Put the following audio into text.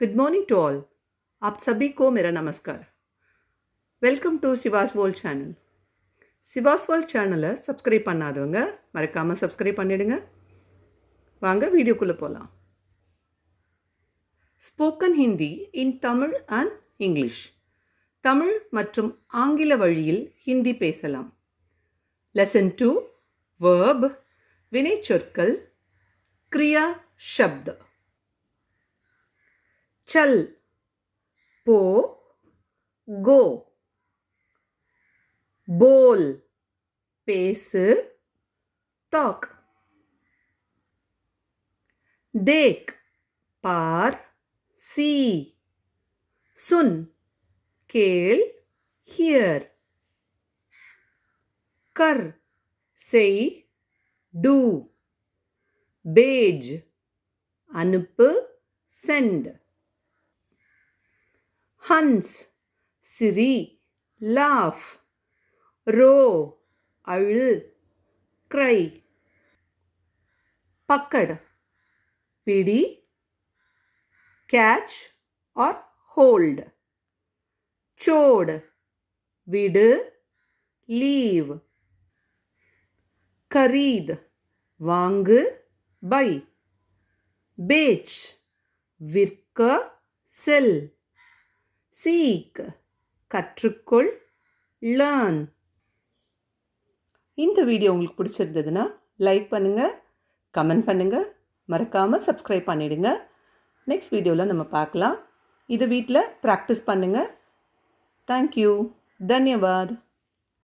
Good morning to all. आप सभी को मेरा नमस्कार। Welcome to Siva's world channel. Siva's world சேனலை சப்ஸ்கிரைப் பண்ணாதவங்க மறக்காமல் சப்ஸ்கிரைப் பண்ணிடுங்க. வாங்க வீடியோக்குள்ளே போகலாம். Spoken Hindi in Tamil and English. Tamil மற்றும் ஆங்கில வழியில் ஹிந்தி பேசலாம். லெசன் 2 வேர்ப் வினைச்சொற்கள் கிரியா ஷப்த். சல் போ கோ. बोल பேசு talk. देख पार see. सुन கேள் hear. कर செய் do. भेज அனுப்பு send. हंस சிரி laugh. रो अळु cry. पकड़ पिड़ी catch or hold. छोड़ विड leave. खरीद வாங்கு buy. बेच விற்க sell. सीख கற்றுக்கொள் learn. இந்த வீடியோ உங்களுக்கு பிடிச்சிருந்ததுன்னா லைக் பண்ணுங்கள், கமெண்ட் பண்ணுங்கள், மறக்காமல் சப்ஸ்கிரைப் பண்ணிவிடுங்க. நெக்ஸ்ட் வீடியோவில் நம்ம பார்க்கலாம். இது வீட்டில் ப்ராக்டிஸ் பண்ணுங்கள். தேங்க்யூ. தன்யவாத்.